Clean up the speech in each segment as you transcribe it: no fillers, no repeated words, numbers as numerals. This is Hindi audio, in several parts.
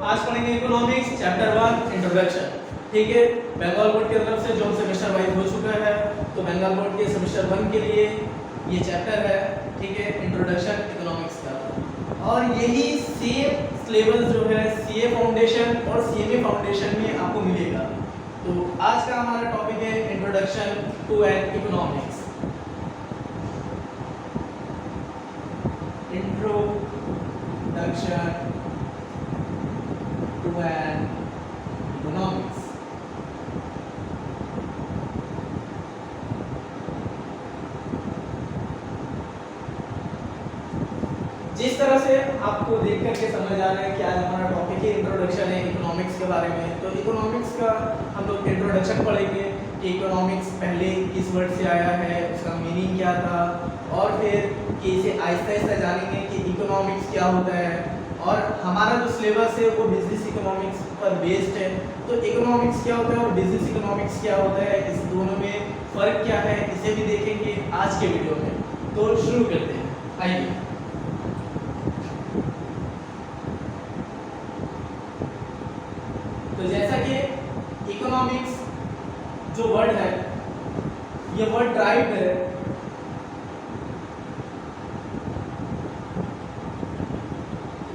आज पढ़ेंगे इकोनॉमिक्स चैप्टर 1 इंट्रोडक्शन। ठीक है, बंगाल बोर्ड की तरफ से जो सेमेस्टर वाइज हो चुका है, तो बंगाल बोर्ड के सेमेस्टर 1 के लिए ये चैप्टर है। ठीक है, इंट्रोडक्शन इकोनॉमिक्स का। और यही सेम सिलेबस जो है सीए फाउंडेशन और सीएमए फाउंडेशन में आपको मिलेगा। तो आज का हमारा टॉपिक है introduction to an economics. Introduction to an economics. जिस तरह से आपको देख करके समझ आ रहा है कि आज हमारा टॉपिक है इंट्रोडक्शन है इकोनॉमिक्स के बारे में, तो इकोनॉमिक्स का हम लोग इंट्रोडक्शन पढ़ेंगे कि इकोनॉमिक्स पहले किस वर्ड से आया है, उसका मीनिंग क्या था, और फिर कि इसे आहिस्ता आहिस्ता जानेंगे कि इकोनॉमिक्स क्या होता है। और हमारा जो सिलेबस है वो बिजनेस इकोनॉमिक्स पर बेस्ड है, तो इकोनॉमिक्स क्या होता है और बिजनेस इकोनॉमिक्स क्या होता है, इस दोनों में फ़र्क क्या है, इसे भी देखेंगे आज के वीडियो में। तो शुरू करते हैं, आइए। तो जैसा कि इकोनॉमिक्स जो वर्ड है, ये वर्ड ड्राइव्ड है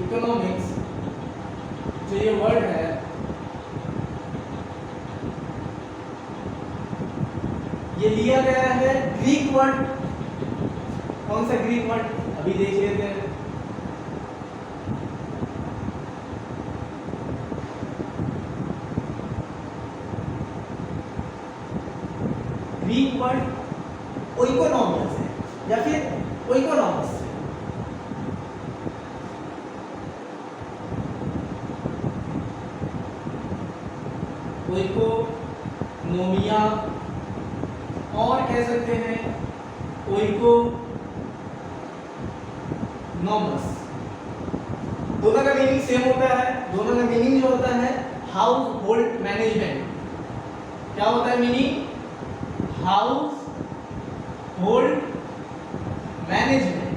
इकोनॉमिक्स जो ये वर्ड है ये लिया गया है ग्रीक वर्ड। कौन सा ग्रीक वर्ड अभी देख लेते हैं। ग्रीक वर्ड ओइकोनॉमिक्स है या फिर ओइकोनॉमिक्स। ओइकोनोमिया और कह सकते हैं ओइकोनॉमस। दोनों का मीनिंग सेम होता है। दोनों का मीनिंग जो होता है हाउस होल्ड मैनेजमेंट। क्या होता है मीनिंग? House hold management.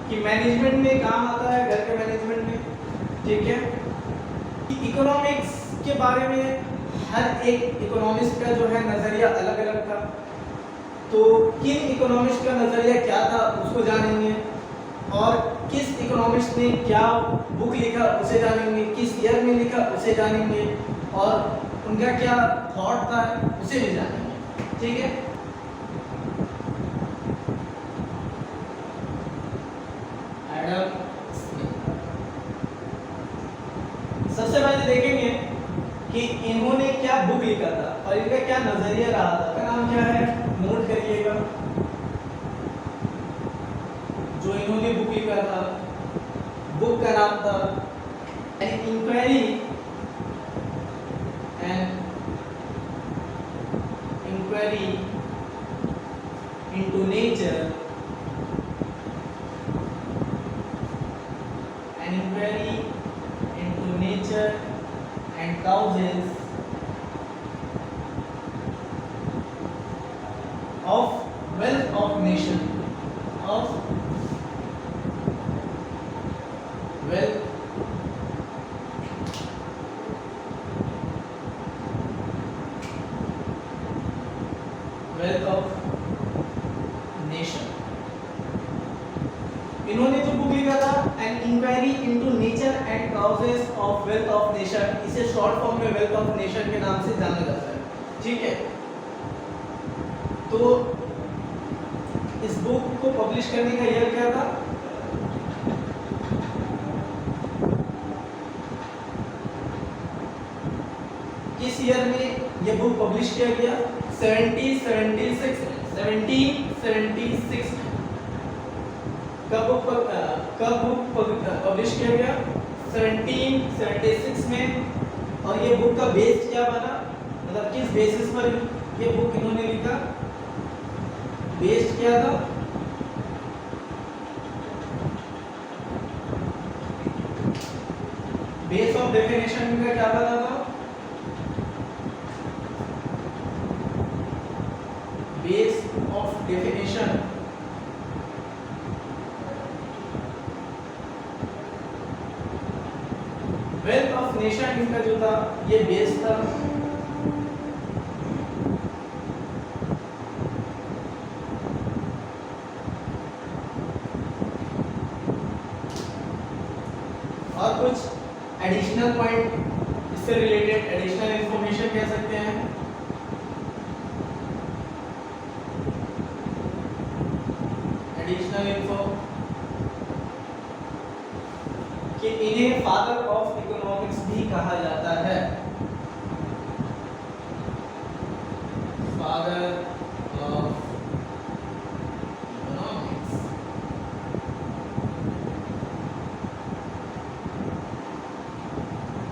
कि मैनेजमेंट में काम आता है, घर के मैनेजमेंट में। ठीक है, इकोनॉमिक्स के बारे में हर एक इकोनॉमिस्ट का जो है नजरिया अलग अलग था। तो किन इकोनॉमिस्ट का नजरिया क्या था उसको जानेंगे, और किस इकोनॉमिस्ट ने क्या बुक लिखा उसे जानेंगे, किस ईयर में लिखा उसे जानेंगे, और उनका क्या थॉट था उसे भी जानेंगे। ठीक है, एडम स्मिथ। सबसे पहले देखेंगे कि इन्होंने क्या बुक लिखा था और इनका क्या नजरिया रहा था। का नाम क्या है, नोट करिएगा। जो इन्होंने बुक लिखा था, बुक का नाम था an inquiry into nature, an inquiry into nature and causes of wealth of nation, of wealth of nation. इन्होंने जो बुक लिखा था an inquiry into nature and causes of wealth of nation, इसे शॉर्ट फॉर्म में वेल्थ ऑफ नेशन के नाम से जाना जाता है। ठीक है, तो इस बुक को पब्लिश करने का ईयर क्या था? किस ईयर में यह बुक पब्लिश किया गया? 1776 में। 1776 में कब बुक पब्लिश किया गया? 1776 में। और ये बुक का बेस क्या बना, मतलब किस बेसिस पर ये बुक इन्होंने लिखा? बेस्ड क्या था? बेस ऑफ डेफिनेशन का क्या पता था? Base of definition wealth of nation इनका जो था ये बेस था। और कुछ एडिशनल पॉइंट इससे रिलेटेड एडिशनल इंफॉर्मेशन कह सकते हैं। एडिशनल इन्फो कि इन्हें फादर ऑफ इकोनॉमिक्स भी कहा जाता है। Father of economics.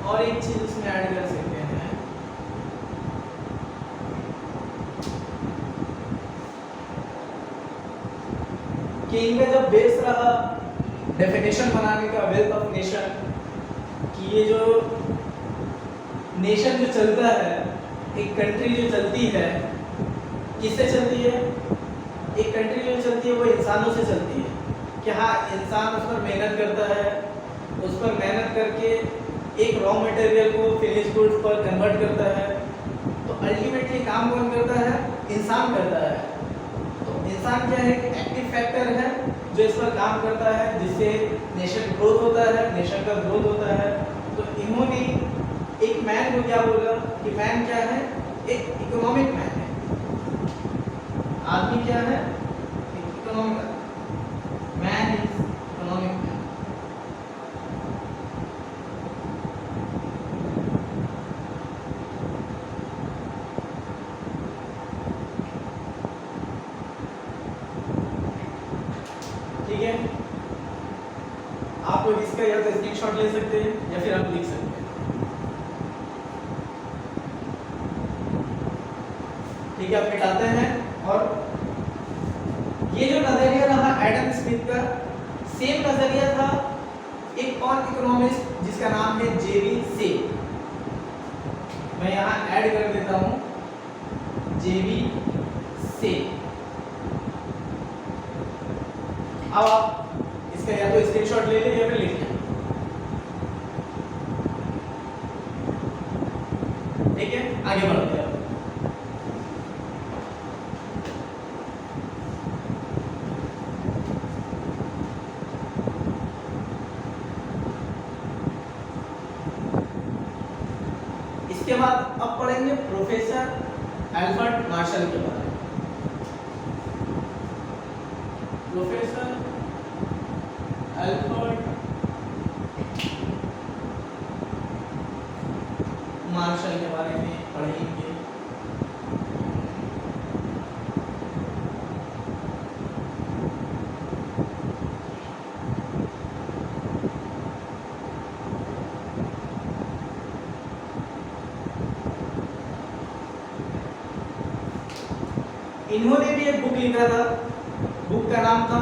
और एक चीज इसमें ऐड कर सकते हैं कि इनका जब बेस रहा डेफिनेशन बनाने का वेल्थ ऑफ नेशन, कि ये जो नेशन जो चलता है, एक कंट्री जो चलती है, किससे चलती है? एक कंट्री जो चलती है वो इंसानों से चलती है कि हाँ इंसान उस पर मेहनत करता है, उस पर मेहनत करके एक रॉ मटेरियल को फिनिश गुड्स पर कन्वर्ट करता है। तो अल्टीमेटली काम कौन करता है? इंसान करता है। तो इंसान क्या है? एक एक्टिव फैक्टर है जो इस पर काम करता है, जिससे नेशन ग्रोथ होता है, नेशन का ग्रोथ होता है। तो इन्होंने एक मैन को क्या बोला कि मैन क्या है? एक इकोनॉमिक मैन है। आदमी क्या है? एक economic man is economic man. ठीक है, आप लोग इसका या तो स्क्रीनशॉट ले सकते हैं या फिर आप लिख सकते हैं। ठीक है, आप मिटाते हैं। और ये जो नजरिया रहा एडम स्मिथ का, सेम नजरिया था एक और इकोनॉमिस्ट जिसका नाम है जेवी से। मैं यहाँ ऐड कर देता हूँ जेवी से। अब आप इसका या तो स्क्रीनशॉट ले लें या फिर लिख लें। ठीक है, आगे बढ़ते हैं। इसके बाद अब पढ़ेंगे प्रोफेसर एल्बर्ट मार्शल के बारे में। प्रोफेसर एल्बर्ट मार्शल के बारे में पढ़ेंगे। इन्होंने भी एक बुक लिखा था, बुक का नाम था,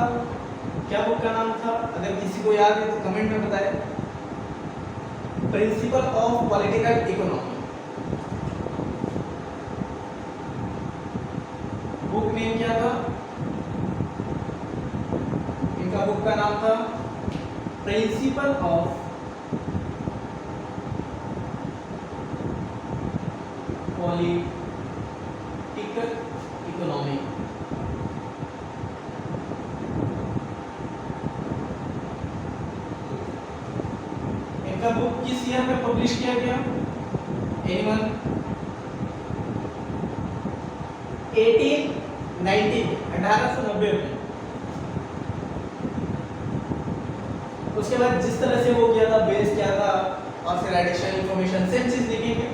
क्या बुक का नाम था? अगर किसी को याद है तो कमेंट में बताएं। Principle of political economy. Book name क्या था? इनका बुक का नाम था प्रिंसिपल ऑफ पॉलिटिकल इकोनॉमी। इनका बुक किस ईयर में पब्लिश किया गया? एनीवन? 1890 में। उसके बाद जिस तरह से वो किया था, बेस क्या था, और फिर एडिशनल इंफॉर्मेशन सेम चीज लिखेंगे।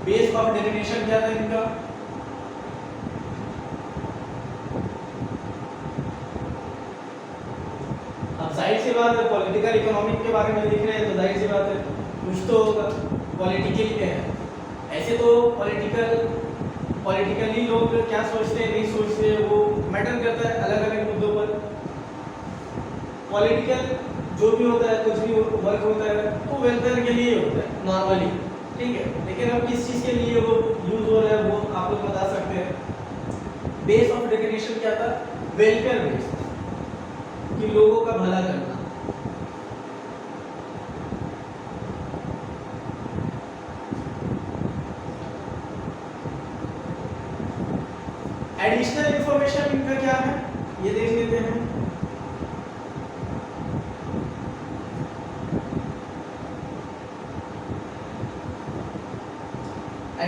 बेस ऑफ डेफिनेशन क्या था इनका? अब जाहिर सी बात है पॉलिटिकल इकोनॉमिक के बारे में लिख रहे हैं तो जाहिर सी बात है कुछ तो होगा। पॉलिटिकल के हैं, ऐसे तो पॉलिटिकली लोग क्या सोचते हैं नहीं सोचते वो मैटर करता है अलग अलग मुद्दों पर। पॉलिटिकल जो भी होता है, कुछ भी वर्क होता है तो वेलफेयर के लिए होता है नॉर्मली, ठीक है। लेकिन अब किस चीज़ के लिए वो यूज हो रहा है वो आप लोग बता सकते हैं। बेस ऑफ डेफिनेशन क्या था? वेलफेयर बेस्ड, कि लोगों का भला करना।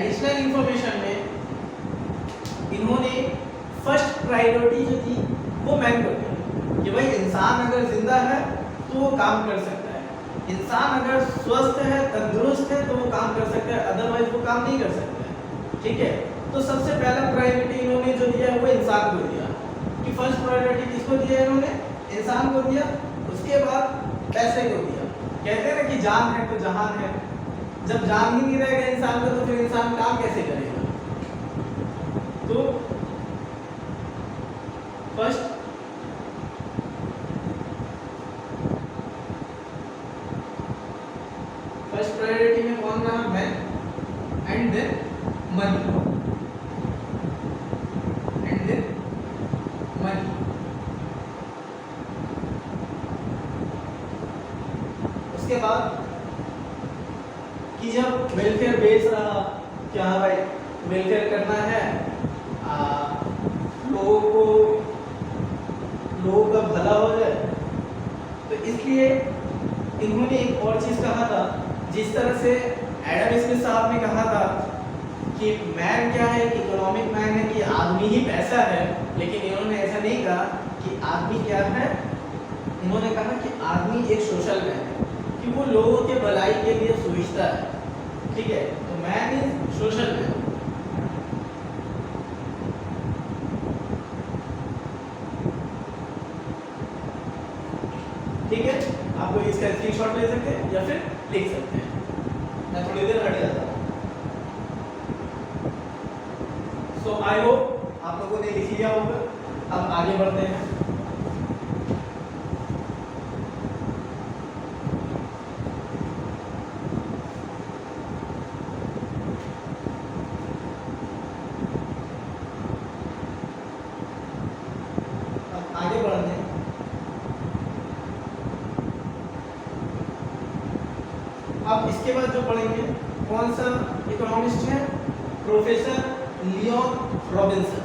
एडिशनल इंफॉर्मेशन में इन्होंने फर्स्ट प्रायोरिटी जो थी वो मैन को दी कि भाई इंसान अगर जिंदा है तो वो काम कर सकता है, इंसान अगर स्वस्थ है, तंदुरुस्त है तो वो काम कर सकता है, अदरवाइज वो काम नहीं कर सकता है। ठीक है, तो सबसे पहला प्रायोरिटी इन्होंने जो दिया है वो इंसान को दिया कि फर्स्ट प्रायोरिटी किसको दिया इन्होंने, इंसान को दिया। उसके बाद पैसे को दिया। कहते हैं ना कि जान है तो जहान है, जब जान ही नहीं रहेगा इंसान को तो फिर इंसान काम कैसे करेगा। तो फर्स्ट प्रायोरिटी में कौन रहा, man, and then money, and then money. उसके बाद कि जब वेलफेयर बेस रहा, क्या भाई वेलफेयर करना है, लोगों का भला हो जाए, तो इसलिए इन्होंने एक और चीज कहा था, जिस तरह से एडम स्मिथ साहब ने कहा था कि मैन क्या है, इकोनॉमिक मैन है कि आदमी ही पैसा है, लेकिन इन्होंने ऐसा नहीं कहा कि आदमी क्या है, इन्होंने कहा कि आदमी एक सोशल मैन है कि वो लोगों के भलाई के लिए सोचता है। ठीक है, तो मैन इज सोशल मैन। ठीक है, आपको इसका स्क्रीनशॉट ले सकते हैं या फिर लिख सकते हैं, मैं थोड़ी देर हट जाता हूँ। सो आई होप आप लोगों ने लिख लिया होगा। अब आगे बढ़ते हैं। अब आगे बढ़ते हैं। अब इसके बाद जो पढ़ेंगे कौन सा इकोनॉमिस्ट है, professor Leon Robinson.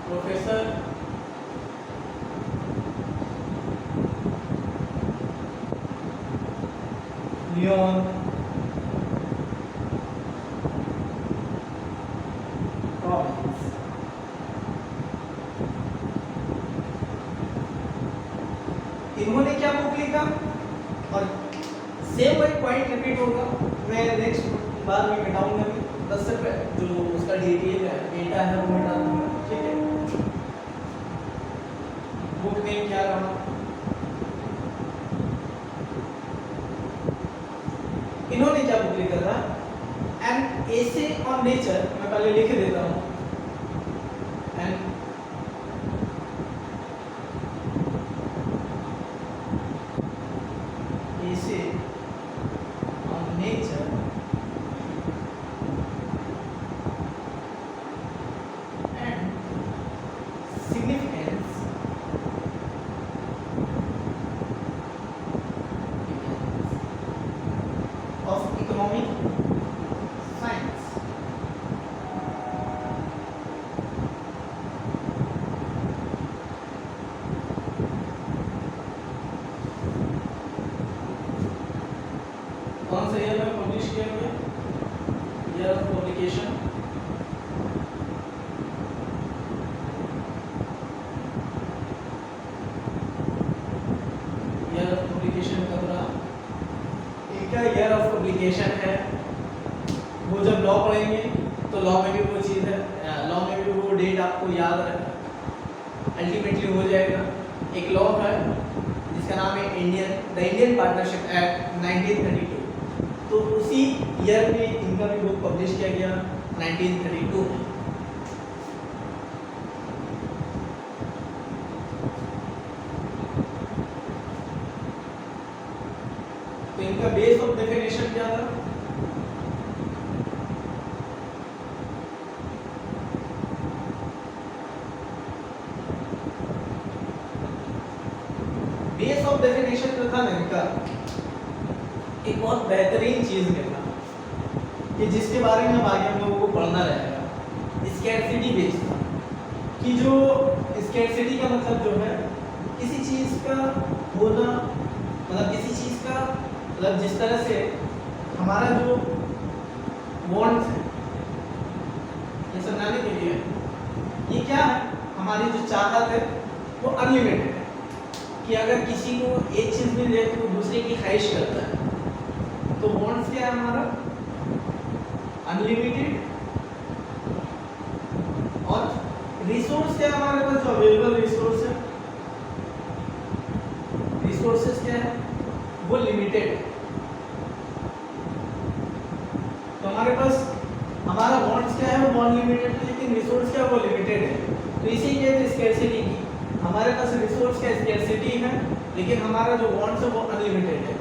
Professor Leon Robbins. इन्होंने क्या बुक लिखा, और सेम वही पॉइंट रिपीट होगा, मैं नेक्स्ट बार में मिटाऊंगा भी, बस सिर्फ जो उसका डिटेल है, डेटा है वो मिटा दूंगा। ठीक है, बुक नेम क्या रहा, इन्होंने क्या बुक लिखा था, एन एसे ऑन नेचर। मैं पहले लिख देता हूँ, an essay on nature and significance of economic science। कौन सा ईयर में पब्लिश किया गया, ईयर ऑफ पब्लिकेशन कब रहा, इनका ईयर ऑफ पब्लिकेशन है। वो जब लॉ पढ़ेंगे तो लॉ में भी वो चीज़ है, लॉ में भी वो डेट आपको याद रखना अल्टीमेटली हो जाएगा। एक लॉ है जिसका नाम है द इंडियन पार्टनरशिप एक्ट 1932, तो उसी ईयर में इनका भी बुक पब्लिश किया गया 1932 में। तो इनका बेस ऑफ डेफिनेशन क्या था, बेस ऑफ डेफिनेशन जो था ना इनका, एक बहुत बेहतरीन चीज करना कि जिसके बारे में अब आगे हम लोगों को पढ़ना रहेगा, स्कैरसिटी बेस था। कि जो स्कैरसिटी का मतलब जो है किसी चीज का होना, मतलब किसी चीज का मतलब जिस तरह से हमारा जो वांट्स है, ये समझाने के लिए ये क्या है, हमारी जो चाहत है वो अनलिमिटेड है कि अगर किसी को एक चीज़ मिल जाए तो वो दूसरे की ख्वाहिश करता है। तो वांट्स क्या है हमारा अनलिमिटेड, और रिसोर्स क्या है हमारे पास जो अवेलेबल रिसोर्स है, रिसोर्सेज क्या है वो लिमिटेड है। तो हमारे पास हमारा वांट्स क्या है वो अनलिमिटेड है, लेकिन रिसोर्स क्या है वो लिमिटेड है। तो इसी कहते हैं स्कैरसिटी की, हमारे पास रिसोर्स का स्कैरसिटी है लेकिन हमारा जो वांट्स है वो अनलिमिटेड है।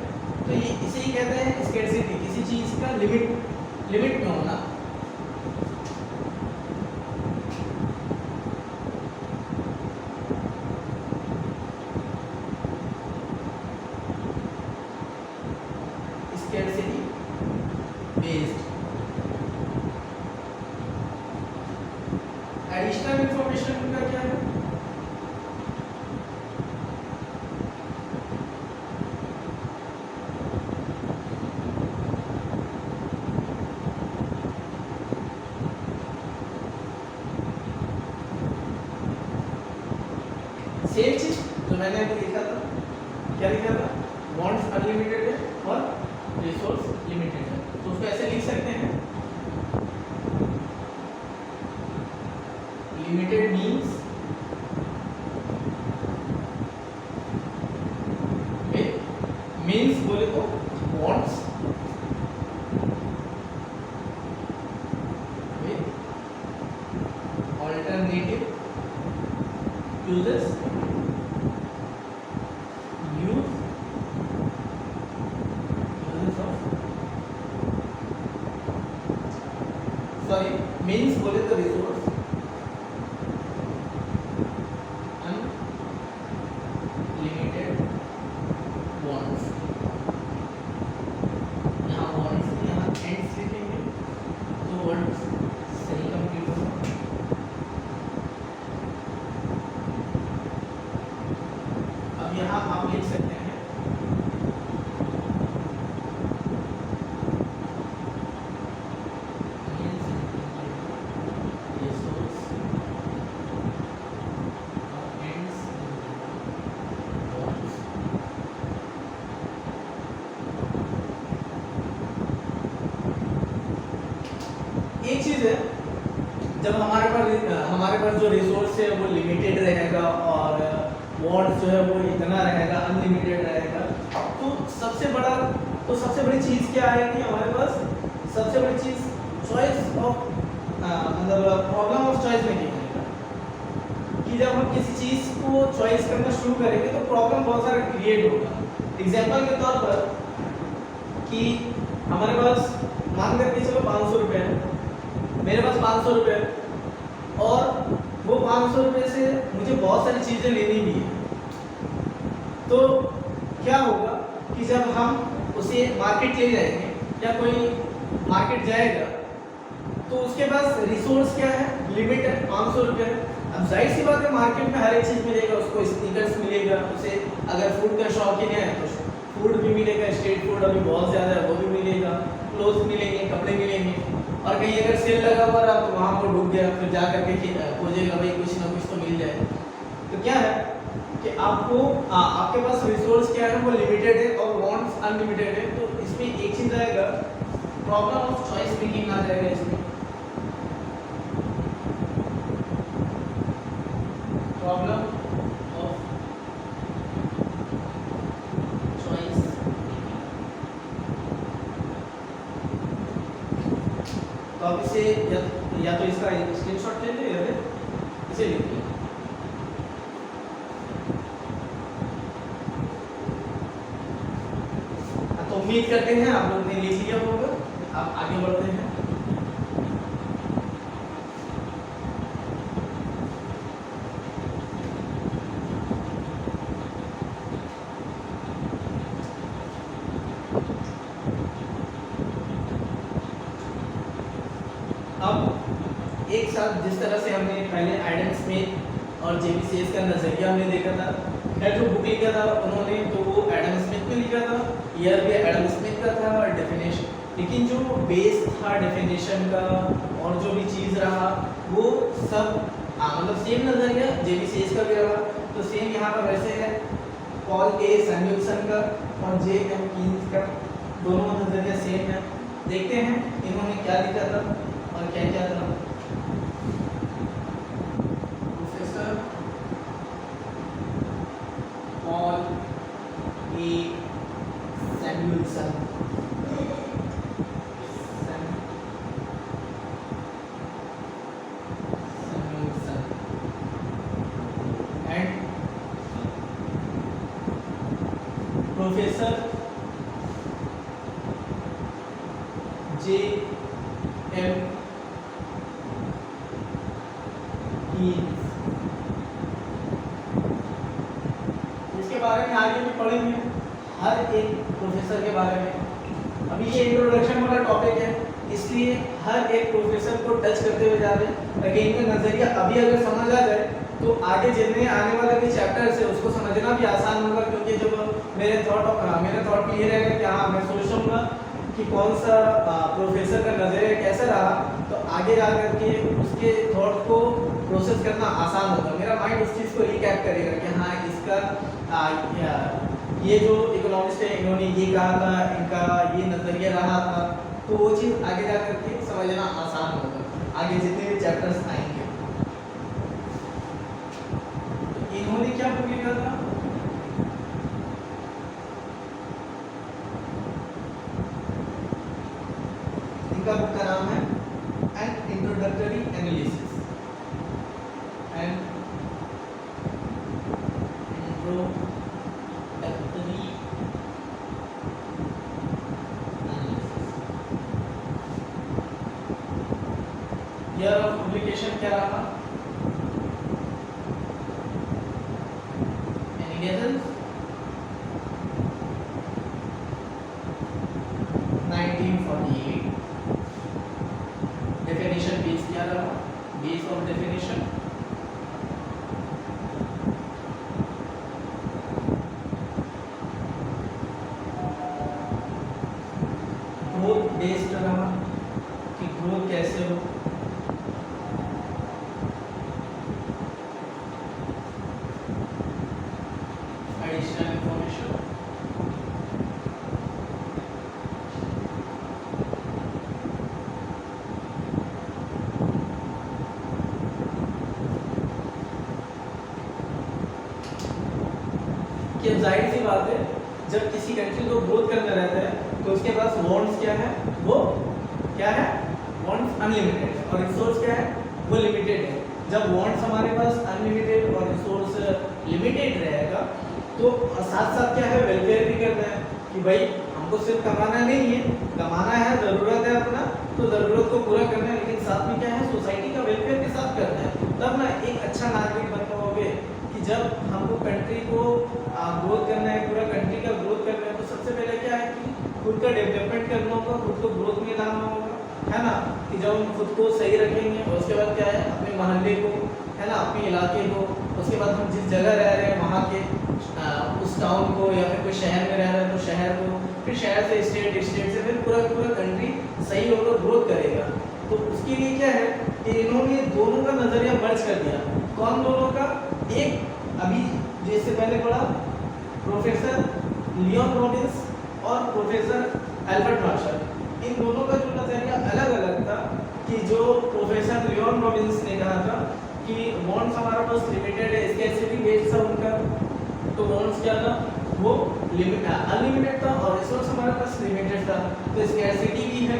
तो ये इसे ही कहते हैं स्कैरसिटी, किसी चीज़ का लिमिट में होना। Scarcity based. एडिशनल इंफॉर्मेशन का क्या है, सेम चीज जो मैंने अभी लिखा था, क्या लिखा था, वांट्स अनलिमिटेड है और रिसोर्स लिमिटेड है। तो उसको ऐसे लिख सकते हैं, लिमिटेड मींस मींस बोले तो wants with alternative uses means बोले तो रिसोर्स अनलिमिटेड वांट्स, यहाँ वांट्स यहाँ एंड्स लिखेंगे तो वर्ड्स सही कंप्लीट होगा। अब यहाँ आप लिख सकते हैं एक चीज़ है, जब हमारे पास जो रिसोर्स है वो लिमिटेड रहेगा और वांट्स जो है वो इतना रहेगा, अनलिमिटेड रहेगा, तो सबसे बड़ी चीज़ क्या आएगी हमारे पास, सबसे बड़ी चीज़ चॉइस ऑफ मतलब प्रॉब्लम ऑफ चॉइस मेकिंग आएगा कि जब हम किसी चीज़ को चॉइस करना शुरू करेंगे तो प्रॉब्लम बहुत सारा क्रिएट होगा। एग्जाम्पल के तौर पर कि हमारे पास मान करके चलो 500 रुपये है, मेरे पास 500 रुपये है और वो 500 रुपये से मुझे बहुत सारी चीज़ें लेनी भी है। तो क्या होगा कि जब हम उसे मार्केट ले जाएंगे या कोई मार्केट जाएगा तो उसके पास रिसोर्स क्या है, लिमिट है, 500 रुपये है। अब जाहिर सी बात है मार्केट में हर एक चीज़ मिलेगा, उसको स्नीकर्स मिलेगा, उसे अगर फूड का शौकीन है तो फूड भी मिलेगा, स्ट्रीट फूड अभी बहुत ज़्यादा है वो भी मिलेगा, क्लोथ मिलेंगे, कपड़े मिलेंगे, और कहीं अगर सेल लगा हुआ रहा तो वहाँ पर डूब गया, फिर जा करके खोजेगा भाई कुछ ना कुछ तो मिल जाए। तो क्या है कि आपके पास रिसोर्स क्या है वो लिमिटेड है और वांट्स अनलिमिटेड है। तो इसमें एक चीज़ आएगा, प्रॉब्लम ऑफ चॉइस मेकिंग आ जाएगा इसमें, प्रॉब्लम ऑफ चॉइस। तो आप इसे या तो इसका स्क्रीनशॉट ले लें या फिर इसे लिख लें। तो उम्मीद करते हैं आप लोग ने लिख लिया होगा। आप आगे बढ़ते हैं। अब एक साथ जिस तरह से हमने पहले आइडल्स में और जेबीसीएस का नज़रिया हमने देखा था। खैर जो बुक लिखा था उन्होंने तो वो एडम स्मिथ ने लिखा था, ईयर भी एडम स्मिथ का था और डेफिनेशन, लेकिन जो बेस था डेफिनेशन का और जो भी चीज़ रहा वो सब मतलब सेम नज़रिया जेबीसीएस का भी रहा। तो सेम यहाँ पर वैसे है, पॉल ए सैमुअल्सन का और जे एम कीन्स का दोनों नज़रिया सेम है। देखते हैं इन्होंने क्या लिखा था और क्या क्या था। Professor Paul A Samuelson and professor J M Keynes. इसके बारे में आगे भी पढ़ेंगे हर एक प्रोफेसर के बारे में। अभी ये इंट्रोडक्शन वाला टॉपिक है इसलिए हर एक प्रोफेसर को टच करते हुए जा रहे हैं ताकि इनका नज़रिया अभी अगर समझ आ जाए तो आगे जितने आने वाले भी चैप्टर्स है उसको समझना भी आसान होगा। क्योंकि जब मेरे थॉट में ये रहेगा कि हाँ मैं सोचूंगा कि कौन सा प्रोफेसर का नज़रिया कैसा रहा तो आगे जा करके उसके थॉट को प्रोसेस करना आसान होगा। मेरा माइंड उस चीज़ को रिकैप करेगा कि हाँ इसका ये जो इकोनॉमिस्ट है इन्होंने ये कहा था, इनका ये नज़रिया रहा था, तो वो चीज़ आगे जा करके समझना आसान होगा आगे जितने भी चैप्टर्स आएंगे। तो इन्होंने क्या बुक लिखा था, इनका बुक का नाम है N introductory analysis, N introductory analysis. Year of publication क्या रहा, एनी गेसेस? 1948। डेफिनेशन बेस क्या रहा, base of definition growth based रहा कि ग्रोथ कैसे हो, एडिशनल इंफॉर्मेशन, कि जाहिर सी बात है जब किसी कंट्री को ग्रोथ करना रहता है तो उसके पास वांट्स क्या है, वो क्या है, वांट्स अनलिमिटेड है और रिसोर्स क्या है, वो लिमिटेड है। जब वांट्स हमारे पास अनलिमिटेड और रिसोर्स लिमिटेड रहेगा तो साथ साथ क्या है, वेलफेयर भी करना है कि भाई हमको सिर्फ कमाना नहीं है, कमाना है, ज़रूरत है अपना तो ज़रूरत को पूरा करना है, लेकिन साथ में क्या है, सोसाइटी का वेलफेयर के साथ करना है। तब ना एक अच्छा नागरिक बन पाओगे कि जब हमको कंट्री को ग्रोथ करना है, पूरा कंट्री का ग्रोथ करना है तो सबसे पहले क्या है कि खुद का डेवलपमेंट करना होगा, खुद को ग्रोथ में लाना होगा, है ना। कि जब हम खुद को सही रखेंगे और उसके बाद क्या है, अपने मोहल्ले को, है ना, अपने इलाके को, उसके बाद हम जिस जगह रह रहे हैं वहाँ के उस टाउन को या फिर कोई शहर में रह रहे हैं तो शहर को, फिर शहर से स्टेट, स्टेट से फिर पूरा पूरा कंट्री सही होकर ग्रोथ करेगा। तो उसके लिए क्या है कि इन्होंने दोनों का नज़रिया मर्ज कर दिया। कौन दोनों का, एक अभी जैसे पहले पढ़ा प्रोफेसर लियोन रॉबिन्स और प्रोफेसर एल्बर्ट मार्शल, इन दोनों का जो नज़रिया अलग अलग था कि जो प्रोफेसर लियोन रॉबिन्स ने कहा था कि वांट्स हमारा पास लिमिटेड है, स्कैर्सिटी बेस्ड था उनका, तो वांट्स क्या था, वो अनलिमिटेड था और रिसोर्स हमारे पास लिमिटेड था, तो स्कैर्सिटी भी है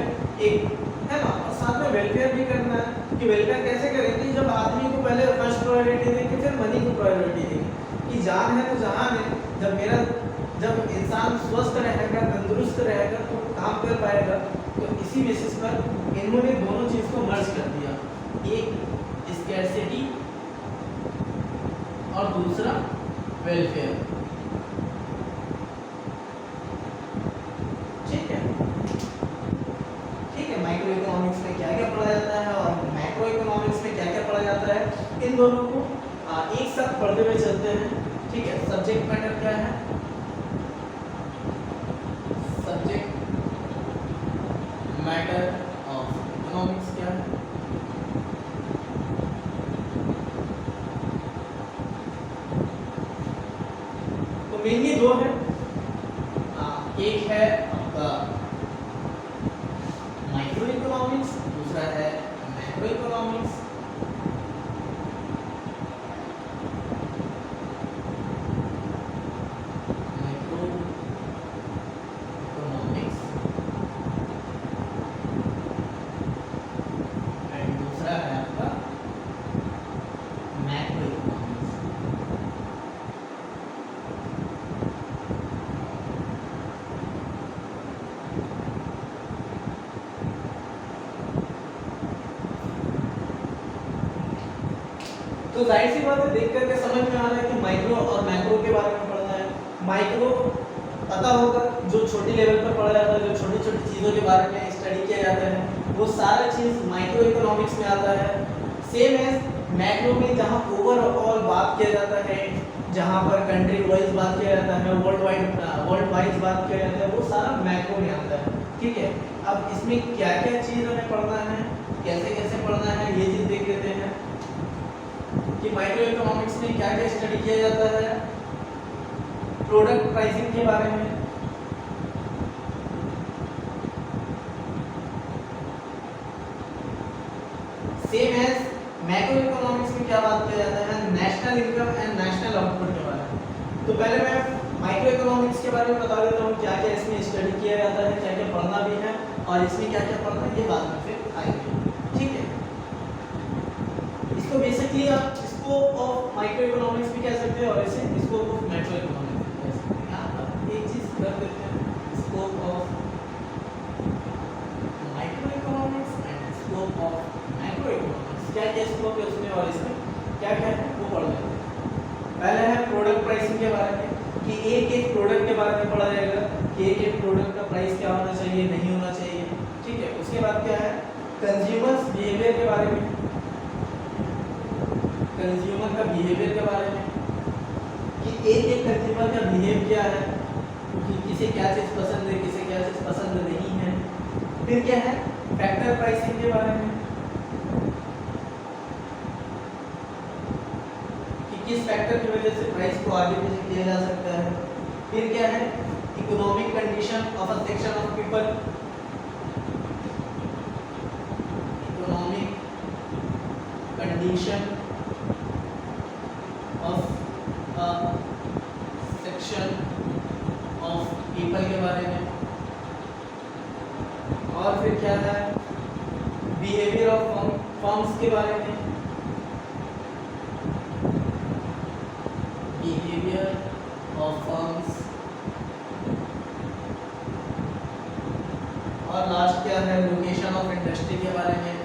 एक, है ना। और साथ में वेलफेयर भी करना है कि वेलफेयर कैसे करेंगे, जब आदमी को पहले फर्स्ट प्रायोरिटी देंगे फिर मनी को प्रायोरिटी देंगे कि जान है तो जहान है। जब इंसान स्वस्थ रहेगा, तंदुरुस्त रहेगा तो काम कर पाएगा। तो इसी बेसिस पर इन्होंने दोनों चीज़ को मर्ज कर दिया, एक स्कैर्सिटी और दूसरा वेलफेयर। ठीक है, ठीक है। माइक्रो इकोनॉमिक्स में क्या क्या पढ़ा जाता है और मैक्रो इकोनॉमिक्स में क्या क्या पढ़ा जाता है, इन दोनों को एक साथ पढ़ते हुए चलते हैं, ठीक है। सब्जेक्ट मैटर क्या है? सब्जेक्ट मैटर ऑफ इकोनॉमिक्स क्या है? तो मेनली दो है, एक है आपका माइक्रो इकोनॉमिक्स, दूसरा है macro economics. Micro economics and दूसरा है आपका मैक्रो इकोनॉमिक्स। तो जाहिर सी बात है, देख करके समझ में आ रहा है कि माइक्रो और मैक्रो के बारे में पढ़ना है। माइक्रो पता होगा, जो छोटी लेवल पर पढ़ा जाता है, जो छोटी छोटी चीज़ों के बारे में स्टडी किया जाता है, वो सारा चीज़ माइक्रो इकोनॉमिक्स में आता है। सेम एज मैक्रो में जहाँ ओवरऑल बात किया जाता है, जहाँ पर कंट्री वाइज बात किया जाता है, वर्ल्ड वाइज बात किया जाता है, वो सारा मैक्रो में आता है, ठीक है। अब इसमें क्या क्या चीज़ हमें पढ़ना है, कैसे कैसे पढ़ना है, ये चीज़ देख लेते हैं कि माइक्रो इकोनॉमिक्स में क्या क्या स्टडी किया जाता है। प्रोडक्ट प्राइसिंग के बारे में, सेम एज मैक्रो इकोनॉमिक्स में क्या बात किया जाता है, national income and national output के बारे में। तो पहले मैं माइक्रो इकोनॉमिक्स के बारे में बता देता हूँ, क्या क्या इसमें स्टडी किया जाता है, क्या क्या पढ़ना भी है, और इसमें क्या क्या पढ़ना है ये बाद में फिर आएंगे, ठीक है। इसको बेसिकली आप स्कोप ऑफ माइक्रो इकोनॉमिक्स भी कह सकते हैं और इसे स्कोप ऑफ मैक्रो इकोनॉमिक्स भी कह सकते हैं। यहाँ पर एक चीज कर देते हैं, scope of micro economics and scope of macro economics. क्या क्या स्कोप है उसमें और इसमें क्या क्या है वो पढ़ लेते हैं। पहले है प्रोडक्ट प्राइसिंग के बारे में, कि एक एक प्रोडक्ट के बारे में पढ़ा जाएगा कि एक एक प्रोडक्ट का प्राइस क्या होना चाहिए, नहीं होना चाहिए, ठीक है। उसके बाद क्या है, कंज्यूमर्स बिहेवियर के बारे में, कंज्यूमर का बिहेवियर के बारे में, कि एक एक कंज्यूमर का बिहेव क्या है, कि किसे क्या चीज़ पसंद है, किसे क्या चीज़ पसंद नहीं है। फिर क्या है, फैक्टर प्राइसिंग के बारे में, कि किस फैक्टर की वजह से प्राइस को आगे पीछे किया जा सकता है। फिर क्या है, economic condition of a section of people, economic condition of section of people के बारे में। और फिर क्या है, बिहेवियर ऑफ फर्म्स के बारे में, बिहेवियर ऑफ फर्म्स। और लास्ट क्या है, लोकेशन ऑफ इंडस्ट्री के बारे में।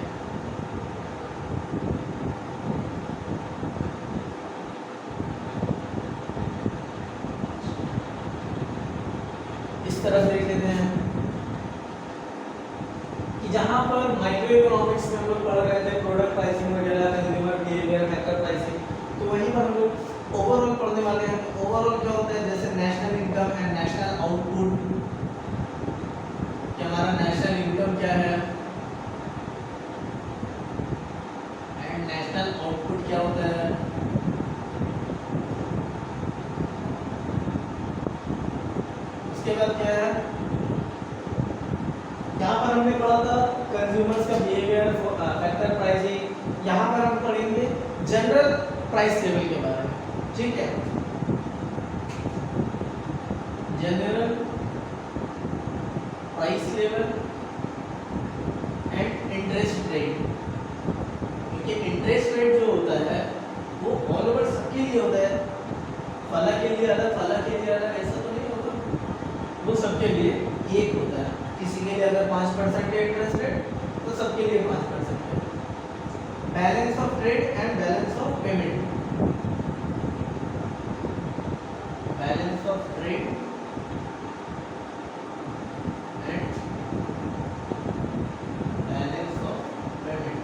इस तरह देख लेते हैं कि जहाँ पर माइक्रो इकोनॉमिक्स में हम लोग पढ़ रहे थे प्रोडक्ट प्राइसिंग वगैरह, कंज्यूमर बिहेवियर, फैक्टर प्राइसिंग, तो वहीं पर हम लोग ओवरऑल पढ़ने वाले हैं। ओवरऑल क्या होता है, जैसे national income and national output, कि हमारा नेशनल इनकम क्या है एंड नेशनल आउटपुट क्या होता है। उसके बाद क्या है, यहाँ पर हमने पढ़ा था कंज्यूमर्स का बिहेवियर, फैक्टर प्राइसिंग। यहाँ पर हम पढ़ेंगे जनरल प्राइस लेवल के बारे में, ठीक है। General price level and interest rate, क्योंकि इंटरेस्ट रेट जो होता है वो ऑल ओवर सबके लिए होता है, फला के लिए अलग, फला के लिए अलग, ऐसा तो नहीं होता, वो सबके लिए एक होता है। किसी के लिए अगर 5% है इंटरेस्ट रेट तो सबके लिए 5% है। Balance of trade and balance of payment, balance of trade and balance of payment,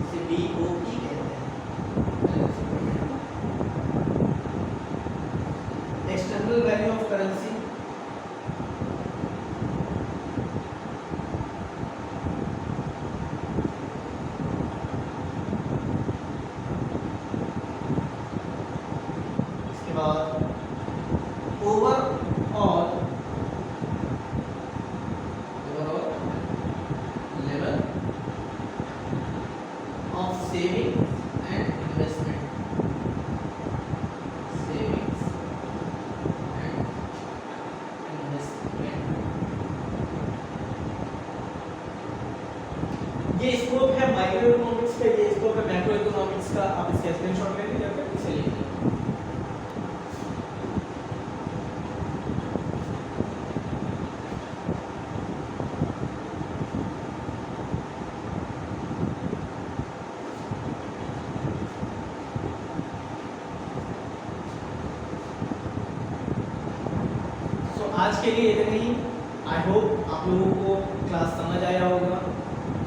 इसे BOP कहते हैं, balance overall level of saving and investment, savings and investment. ये स्कोप है माइक्रो इकोनॉमिक्स का, ये स्कोप है मैक्रो इकोनॉमिक्स का। आप इसका स्क्रीनशॉट ले लीजिए, फिर इसे लिख लीजिए। आज के लिए इतना ही। आई होप आप लोगों को क्लास समझ आया होगा।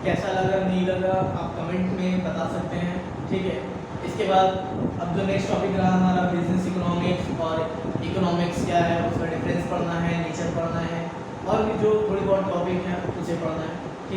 कैसा लगा नहीं लगा आप कमेंट में बता सकते हैं, ठीक है। इसके बाद अब जो नेक्स्ट टॉपिक रहा हमारा बिजनेस इकोनॉमिक्स, और इकोनॉमिक्स क्या है, उसका डिफरेंस पढ़ना है, नेचर पढ़ना है, और भी जो थोड़ी बहुत टॉपिक है उसे पढ़ना है।